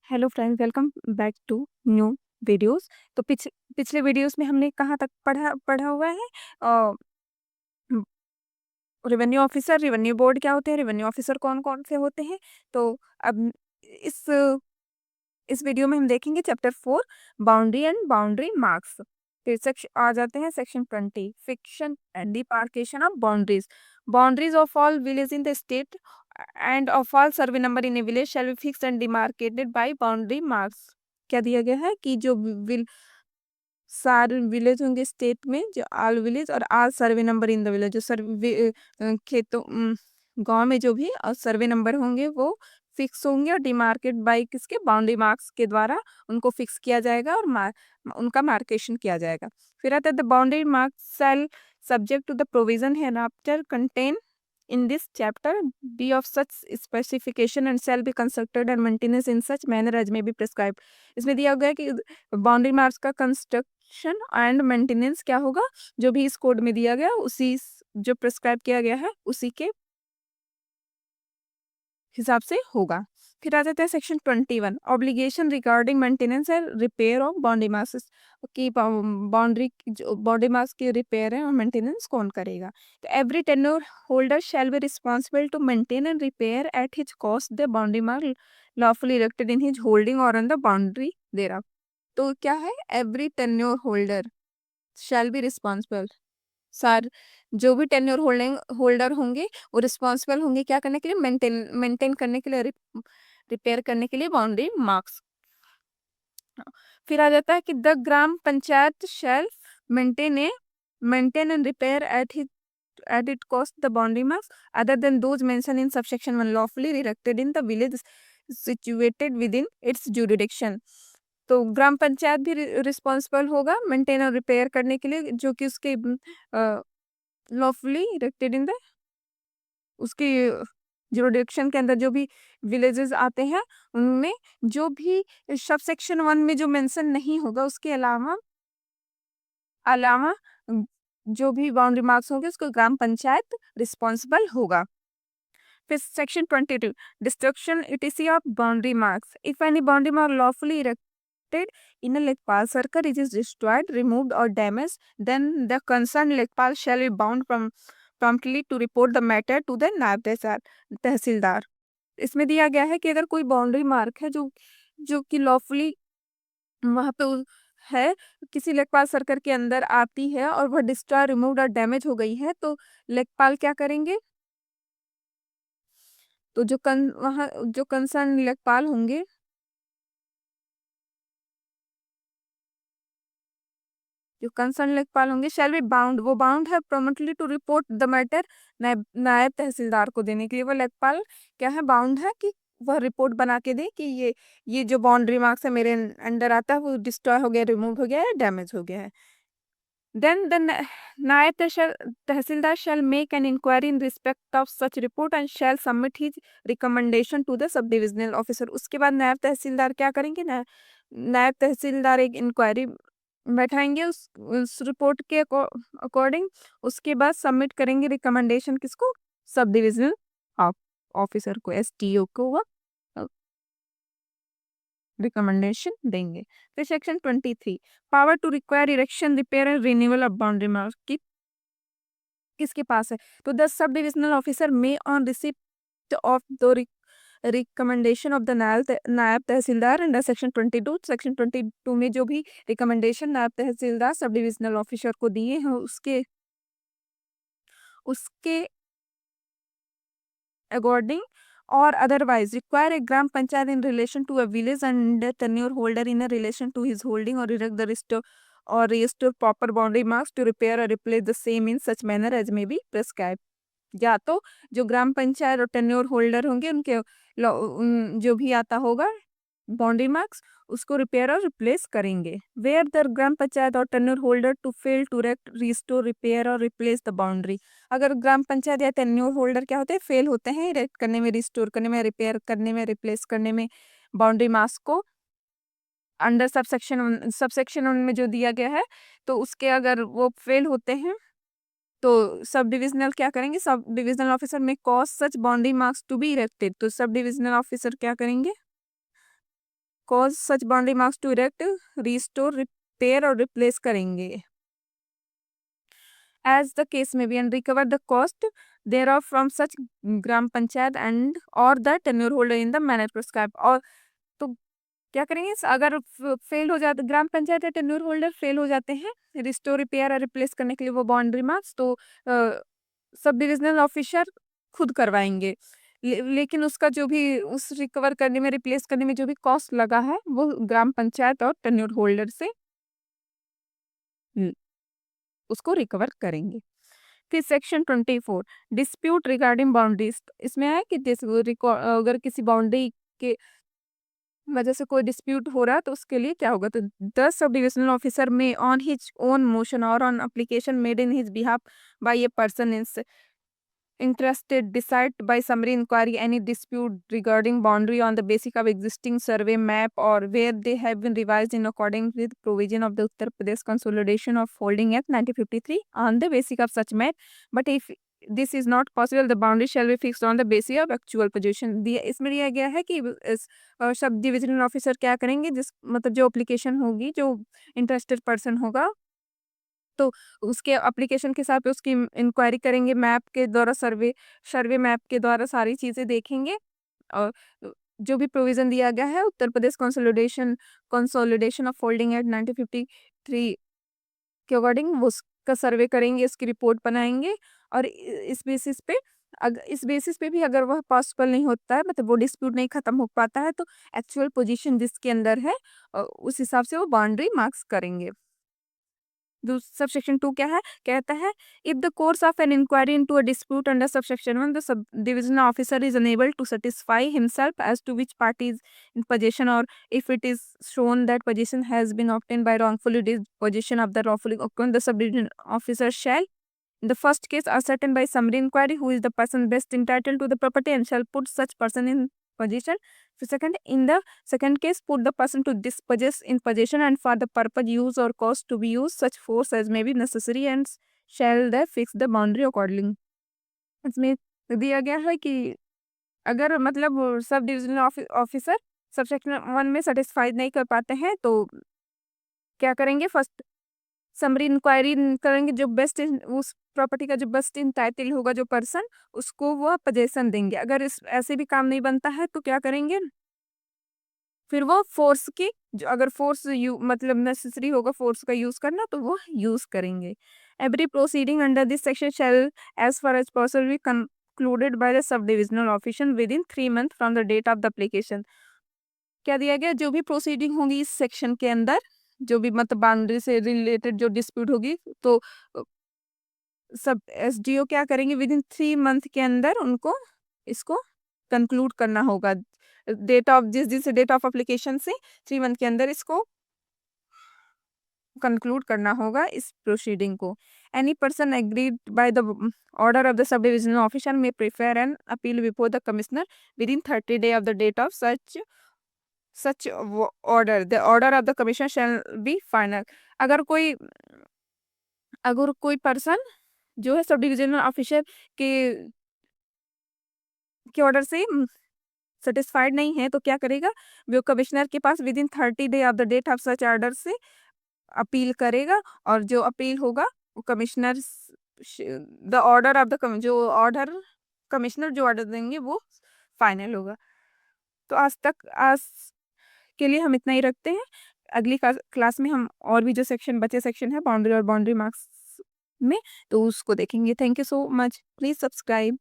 Hello friends, welcome back to new videos. तो पिछले videos में हमने कहाँ तक पढ़ा पढ़ा हुआ है। रेवेन्यू ऑफिसर, रेवेन्यू बोर्ड क्या होते हैं, रेवेन्यू ऑफिसर कौन कौन से होते हैं। तो अब इस इस वीडियो में हम देखेंगे chapter 4, boundary and boundary marks. फिर सेक्शन आ जाते हैं section 20, fixation and demarcation of boundaries. Boundaries of all village in the state and of all survey number in a village shall be fixed and demarcated by boundary marks. क्या दिया गया है कि जो सारे विलेज होंगे स्टेट में, जो आल विलेज और all survey number in the village, जो सर्वे खेतों गांव में जो भी सर्वे नंबर होंगे वो फिक्स होंगे और डिमार्केट बाई किसके, बाउंड्री मार्क्स के द्वारा उनको फिक्स किया जाएगा और उनका मार्केशन किया जाएगा। फिर आता है the boundary marks shall subject to the provision है after contain in this chapter be of such specification and shall be constructed and maintained in such manner as may be prescribed। इसमें दिया गया है कि बाउंड्री मार्क्स का construction and maintenance क्या होगा, जो भी इस कोड में दिया गया उसी जो प्रिस्क्राइब किया गया है उसी के हिसाब से होगा। फिर आ जाता है section 21, obligation regarding maintenance and repair of boundary marks की बाउंड्री जो बाउंड्री मार्क्स की रिपेयर है और मेंटेनेंस कौन करेगा। तो every tenure holder shall be responsible to maintain and repair at his cost the boundary mark lawfully erected in his holding और on the boundary thereof. तो क्या है, every tenure holder shall be responsible, sir जो भी tenure holding holder होंगे वो responsible होंगे क्या करने के लिए, मेंटेन मेंटेन करने के लिए, रिपेयर करने के लिए बाउंड्री मार्क्स। फिर आ जाता है कि the Gram Panchayat shall maintain and repair at it cost the boundary marks other than those mentioned in subsection 1 lawfully erected in the village situated within its jurisdiction। तो ग्राम पंचायत भी रिस्पॉन्सिबल होगा मेंटेन और रिपेयर करने के लिए जो कि उसके लॉफुली इरेक्टेड इन द उसकी जुरिडिक्शन के अंदर जो भी विलेजेस आते हैं उनमें, जो भी सब सेक्शन 1 में जो मेंशन नहीं होगा उसके अलावा अलावा जो भी बाउंड्री मार्क्स होंगे उसको ग्राम पंचायत रिस्पॉन्सिबल होगा। फिर section 22, destruction etc. of boundary marks. If any boundary mark lawfully erected in a lekpal circle it is destroyed, removed or damaged, then the concerned lekpal shall be bound promptly to report the matter to the नायब तहसीलदार। इसमें दिया गया है कि अगर कोई boundary mark है जो जो कि लॉफुली वहां पे है, किसी लेखपाल सर्कल के अंदर आती है और वह डिस्ट्रॉय, रिमूव और डैमेज हो गई है, तो लेखपाल क्या करेंगे, तो वहाँ जो कंसर्न लेखपाल होंगे शैल बी बाउंड, वो बाउंड है promptly to report the matter naib tehsildar को देने के लिए। वो लेखपाल क्या है, बाउंड है कि वह रिपोर्ट बना के दे कि ये जो बाउंड्री मार्क्स है मेरे अंडर आता है वो डिस्ट्रॉय हो गया, रिमूव हो गया है, डैमेज हो गया है। Then the Nayab Tehsildar shall make an inquiry in respect of such report and shall submit his recommendation to the sub-divisional officer। उसके बाद नायब तहसीलदार क्या करेंगे, नायब तहसीलदार एक इंक्वायरी बैठाएंगे उस रिपोर्ट के अकॉर्डिंग, उसके बाद सबमिट करेंगे रिकमेंडेशन किसको, सब डिविजनल ऑफिसर को, एसटीओ को वह रिकमेंडेशन देंगे। फिर section 23, power to require erection, repair and renewal of boundary marks की किसके पास है, तो the sub divisional officer may on receipt of the recommendation of the naib tehsildar under section 22, section 22 में जो भी रिकमेंडेशन नायब तहसीलदार सब डिविजनल ऑफिसर को दिए हैं उसके उसके according or otherwise require a gram panchayat in relation to a village and a tenure holder in a relation to his holding or erect the restore proper boundary marks to repair or replace the same in such manner as may be prescribed। या तो जो ग्राम पंचायत और tenure holder होंगे उनके जो भी आता होगा बाउंड्री मार्क्स उसको रिपेयर और रिप्लेस करेंगे। वेयर द ग्राम पंचायत और tenure holder to fail to erect, restore, repair और रिप्लेस द बाउंड्री। अगर ग्राम पंचायत या टेन्योर होल्डर क्या होते हैं, फेल होते हैं इरेक्ट करने में, रिस्टोर करने में, रिपेयर करने में, रिप्लेस करने में बाउंड्री मार्क्स को अंडर सबसेक्शन में जो दिया गया है, तो उसके अगर वो फेल होते हैं तो सब डिविजनल क्या करेंगे, sub divisional officer may cause such boundary marks to be erected, तो सब डिविजनल ऑफिसर क्या करेंगे, cause such boundary marks to erect, restore, repair और रिप्लेस करेंगे as the case may be and recover the cost thereof from such gram panchayat and और the tenure holder in the manner prescribe. और तो क्या करेंगे, अगर फेल हो जाते, ग्राम पंचायत या टेन्योर होल्डर फेल हो जाते हैं रिस्टोर, रिपेयर और रिप्लेस करने के लिए वो बाउंड्री मार्क्स, तो सब डिविजनल ऑफिसर खुद करवाएंगे। लेकिन उसका जो भी उस रिकवर करने में, रिप्लेस करने में जो भी कॉस्ट लगा है वो ग्राम पंचायत और टेन्योर होल्डर से उसको रिकवर करेंगे। फिर सेक्शन 24 डिस्प्यूट रिगार्डिंग बाउंड्रीज, इसमें है कि अगर किसी बाउंड्री के वजह से कोई डिस्प्यूट हो रहा है तो उसके लिए क्या होगा, तो 10 सब डिविजनल ऑफिसर में ऑन हिज ओन मोशन और on application made in his behalf by a person is interested decide by summary inquiry any dispute regarding boundary on the basis of existing survey map or where they have been revised in accordance with provision of the Uttar Pradesh Consolidation of Holding Act 1953 on the basis of such map, but if this is not possible the boundary shall be fixed on the basis of actual position। दिया इसमें दिया गया है कि सब divisional officer क्या करेंगे, जिस मतलब जो एप्लीकेशन होगी, जो इंटरेस्टेड पर्सन होगा तो उसके एप्लीकेशन के हिसाब पे उसकी इंक्वायरी करेंगे, मैप के द्वारा सर्वे मैप के द्वारा सारी चीज़ें देखेंगे और जो भी प्रोविज़न दिया गया है Uttar Pradesh consolidation of holding act 1953 के अकॉर्डिंग वो उसका सर्वे करेंगे, इसकी रिपोर्ट बनाएंगे और इस बेसिस पे भी अगर वह पॉसिबल नहीं होता है, मतलब वो डिस्प्यूट नहीं खत्म हो पाता है, तो एक्चुअल पोजीशन जिसके अंदर है उस हिसाब से वो बाउंड्री मार्क्स करेंगे। सबसेक्शन 2 क्या है, कहता है if the course of an inquiry into a dispute under subsection 1 the sub divisional officer is unable to satisfy himself as to which party is in position और if it is shown that position has been obtained by wrongfully disposition of the lawfully occupant the sub divisional officer shall in the first case ascertain by summary inquiry who is the person best entitled to the property and shall put such person in possession. In the second case, put the person to dispossess in possession and for the purpose use or cause to be used such force as may be necessary and shall they fix the boundary accordingly। इसमें दिया गया है कि अगर मतलब सब divisional officer subsection 1 में satisfied नहीं कर पाते हैं तो क्या करेंगे, फर्स्ट समरी इंक्वायरी करेंगे, जो बेस्ट उस प्रॉपर्टी का जो बेस्ट टाइटल होगा जो पर्सन, उसको वो पोजीशन देंगे। अगर इस ऐसे भी काम नहीं बनता है तो क्या करेंगे, फिर वो फोर्स की जो अगर फोर्स मतलब नेसेसरी होगा फोर्स का यूज करना तो वो यूज करेंगे। Every proceeding under this section shall as far as possible be concluded by the sub divisional officer within 3 month from the date of the application. क्या दिया गया, जो भी प्रोसीडिंग होगी इस सेक्शन के अंदर, जो भी मतलब बाउंड्री से रिलेटेड जो डिस्प्यूट होगी, तो सब एसडीओ क्या करेंगे, विद इन 3 मंथ के अंदर उनको इसको कंक्लूड करना होगा। डेट ऑफ जिस डेट ऑफ एप्लीकेशन से 3 मंथ के अंदर इसको कंक्लूड करना होगा इस प्रोसीडिंग को। Any person agreed by the order of the sub divisional officer may prefer an appeal before the commissioner within 30 days of the date of such order the order of the commission shall be final। अगर कोई person जो है sub divisional officer के order से satisfied नहीं है तो क्या करेगा, वो कमिश्नर के पास within 30 days of the date of such order से अपील करेगा और जो अपील होगा वो commissioner the order of the जो ऑर्डर कमिश्नर जो ऑर्डर देंगे वो फाइनल होगा। तो आज के लिए हम इतना ही रखते हैं। अगली क्लास में हम और भी जो बचे सेक्शन है बाउंड्री और बाउंड्री मार्क्स में, तो उसको देखेंगे। Thank you so much, please subscribe.